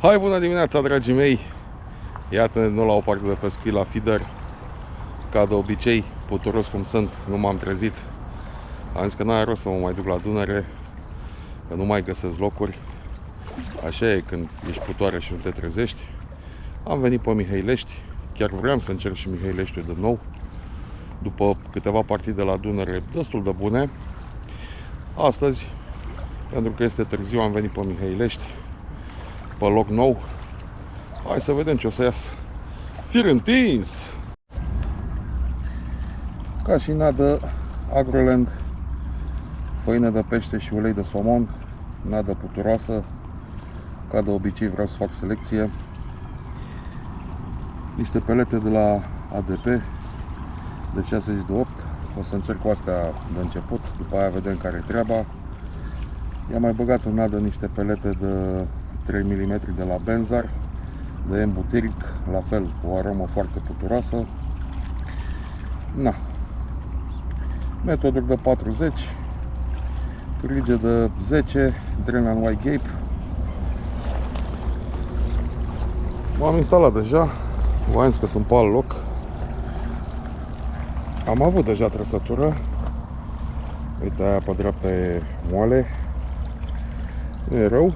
Hai, bună dimineața, dragii mei! Iată, nu la o parte de pescuit la feeder. Ca de obicei, puturos cum sunt, nu m-am trezit. Am zis că n-are rost să mă mai duc la Dunăre, că nu mai găsesc locuri. Așa e când ești putoare și nu te trezești. Am venit pe Mihăilești. Chiar vreau să încerc și Mihăileștiul de nou, după câteva partide la Dunăre destul de bune. Astăzi, pentru că este târziu, am venit pe Mihăilești, pe loc nou. Hai să vedem ce o să iasă. Fir întins! Ca și nadă Agroland, făină de pește și ulei de somon, nadă puturoasă. Ca de obicei vreau să fac selecție. Niște pelete de la ADP de 68. O să încerc cu astea de început, după aia vedem care e treaba. I-am mai băgat în nadă niște pelete de 3 mm de la Benzar, de embutiric, la fel, o aromă foarte puturoasă. Na. Metoduri de 40, cârlige de 10, Drenan White Gape. M-am instalat deja, v-am zis că sunt pe alt loc. Am avut deja trăsătură. Uite, aia pe dreapta e moale. Nu e rău.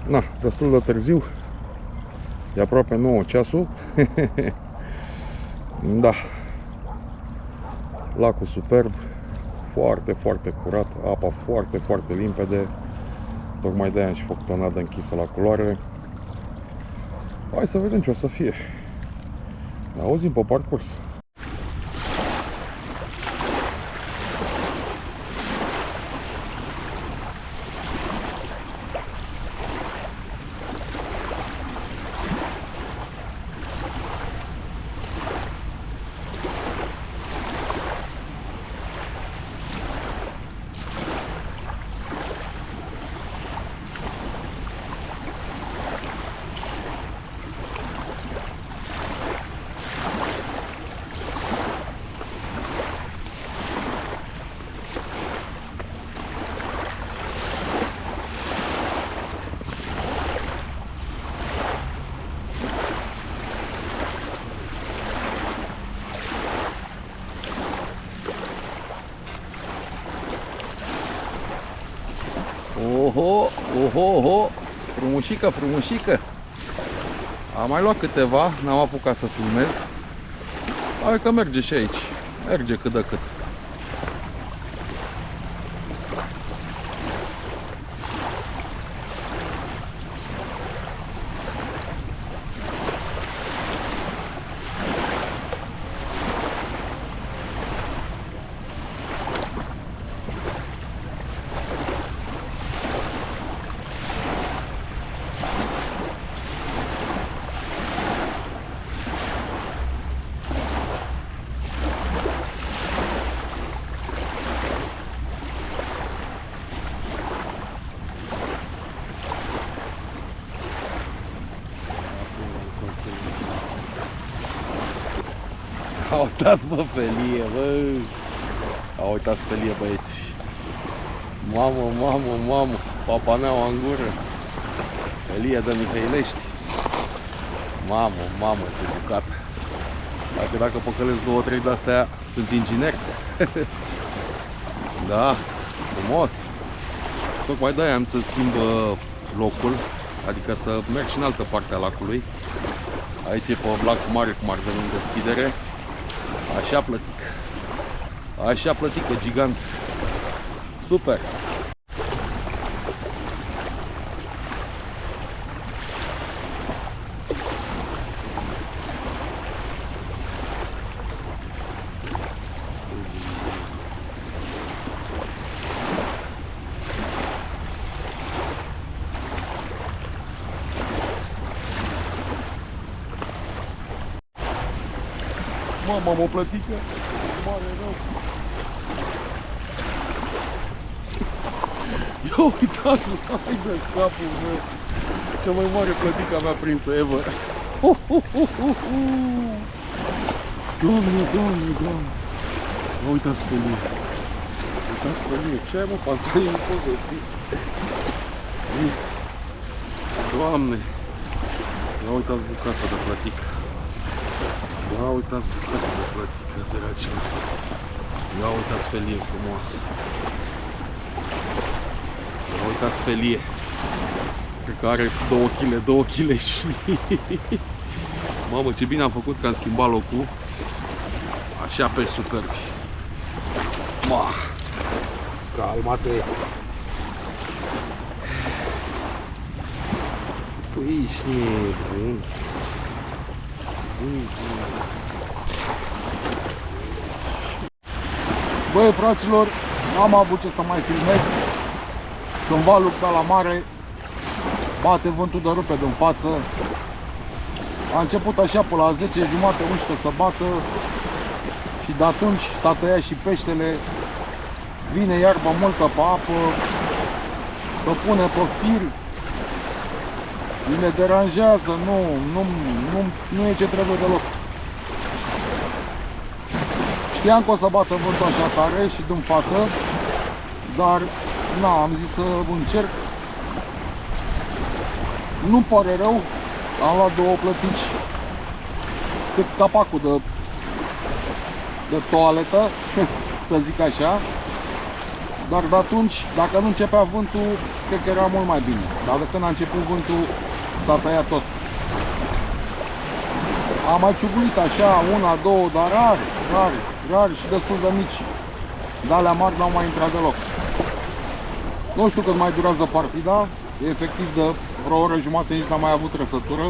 Na, destul de târziu. E aproape 9 ceasul. Da. Lacul superb. Foarte, foarte curat. Apa foarte, foarte limpede. Tocmai de-aia am și făcut o nadă închisă la culoare. Hai să vedem ce o să fie. Ne auzim pe parcurs. Oho, oho, oho, frumușică, frumușică. Am mai luat câteva, n-am apucat să filmez. Hai că merge și aici, merge cât de cât. Uitați, bă, felie, bă! Uitați felie, băieți! Mamă, mamă, mamă! Papaneaua în gură! Felie de Mihăilești! Mamă, mamă, ce bucat! Dacă păcălesc 2-3 de-astea, sunt inginer! Da, frumos! Tocmai de-aia am să schimb locul, adică să merg și în altă parte a lacului. Aici e pe lacul mare, cum ar veni în deschidere. Așa plătic. Așa plătică, gigant. Super. Mama, mă plătică. Mare rău. Ia uitați-vă, hai de capul meu. Cea mai mare plătică mea prinsă ever. Doamne, doamne, doamne. Uitați felie. Uitați felie. Ce ai, mă, pasărie, nu poți să ții. Doamne! Ia uitați bucata de plătică. Ia uitați bucata de plătică, dragilor. Ia uitați felie frumoasă. Ia uitați felie. Cred că are 2 kg, 2 kg și... Mamă, ce bine am făcut că am schimbat locul. Așa pe superbi. Ma! Calma-te! Păi, ești nebun. Băi, fraților, n-am avut ce să mai filmez. Sunt valuri ca la mare. Bate vântul de rupe din față. A început așa pe la 10, jumate, 11 să bată. Și de atunci s-a tăiat și peștele. Vine iarba multă pe apă. Se pune pe fir. Le deranjează, nu e ce trebuie deloc. Știam că o să bată vântul așa tare și din față, dar na, am zis să încerc. Nu pare rău, am luat 2 plătici, cât capacul de toaletă, să zic așa. Dar de atunci, dacă nu începea vântul, cred că era mult mai bine. Dar de când a început vântul, s-a tăiat tot. Am mai ciugulit așa, 1, 2, dar rar și destul de mici. De alea mari n-au mai intrat deloc. Nu știu cât mai durează partida. Efectiv de vreo oră jumate nici n-am mai avut trăsătură.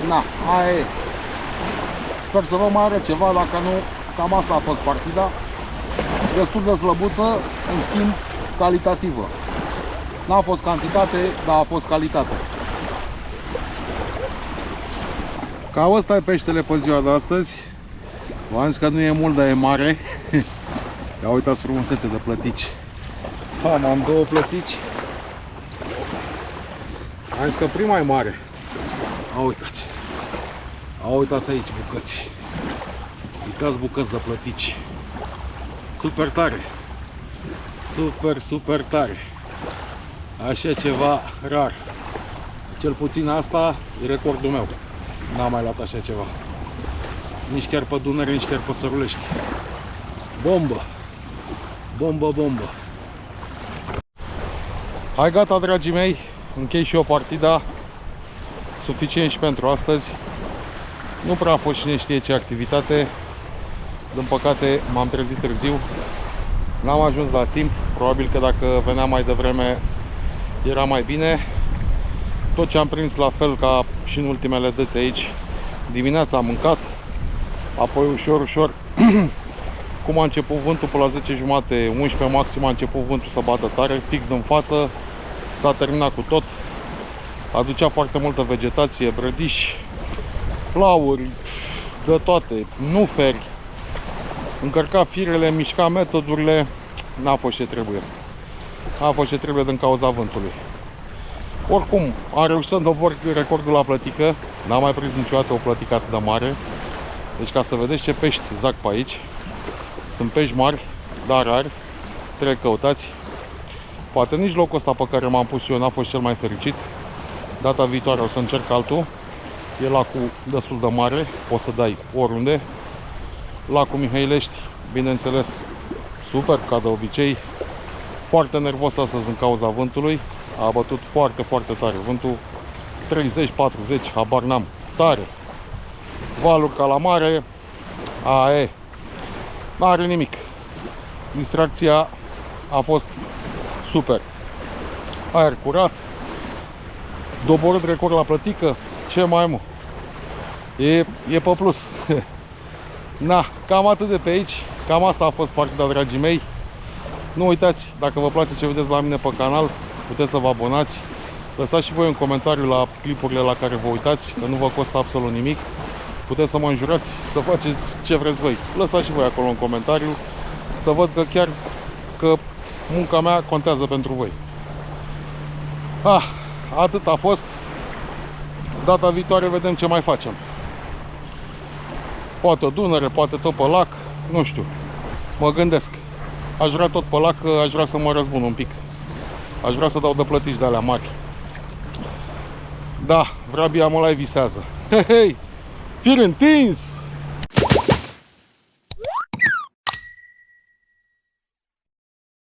Na, aia e. Sper să vă mai arăt ceva, dacă nu, cam asta a fost partida. Destul de slăbuță, în schimb calitativă. N-a fost cantitate, dar a fost calitate. Cam ăsta e peștele pe ziua de astăzi. V-am zis că nu e mult, dar e mare. Ia uitați frumusețe de plătici. Am 2 plătici. Am zis că prima e mare. Uitați. Uitați aici bucăți. Uitați bucăți de plătici. Super tare. Super tare. Așa ceva rar. Cel puțin asta e recordul meu. N-am mai luat așa ceva. Nici chiar pe Dunăre, nici chiar pe Sărulești. Bombă. Bombă. Hai, gata, dragii mei. Închei și eu partida. Suficient și pentru astăzi. Nu prea a fost cine știe ce activitate. Din păcate m-am trezit târziu. N-am ajuns la timp. Probabil că dacă veneam mai devreme era mai bine. Tot ce am prins, la fel ca și în ultimele dăți aici. Dimineața am mâncat. Apoi ușor cum a început vântul pe la 10 jumate, 11 maxim, a început vântul să bată tare, fix în față. S-a terminat cu tot. Aducea foarte multă vegetație, brădiși, plauri, de toate, nuferi. Încărca firele, mișca metodurile. N-a fost ce trebuie. A fost ce trebuie din cauza vântului. Oricum, am reușit să îndobor recordul la plătică. N-am mai prins niciodată o plătică atât de mare. Deci ca să vedeți ce pești zac pe aici. Sunt pești mari, dar rari. Trebuie căutați. Poate nici locul ăsta pe care m-am pus eu n-a fost cel mai fericit. Data viitoare o să încerc altul. E lacul destul de mare, poți să dai oriunde. Lacul Mihăilești, bineînțeles, super, ca de obicei. Foarte nervos astăzi în cauza vântului. A bătut foarte tare vântul. 30, 40, habar n-am. Tare. Valuri ca la mare. N-are nimic. Distracția a fost super. Aer curat. Doborât record la plătică. Ce mai mă? E pe plus. Na, cam atât de pe aici. Cam asta a fost partida, dragii mei. Nu uitați, dacă vă place ce vedeți la mine pe canal, puteți să vă abonați. Lăsați și voi un comentariu la clipurile la care vă uitați, că nu vă costă absolut nimic. Puteți să mă înjurați, să faceți ce vreți voi. Lăsați și voi acolo un comentariu, să văd că chiar că munca mea contează pentru voi. Atât a fost. Data viitoare vedem ce mai facem. Poate o Dunăre, poate tot pe lac, nu știu. Mă gândesc. Aș vrea tot pe lac, că aș vrea să mă răzbun un pic. Aș vrea să dau de plătici de alea mari. Da, Vrabia mă la visează. Hei, fir întins!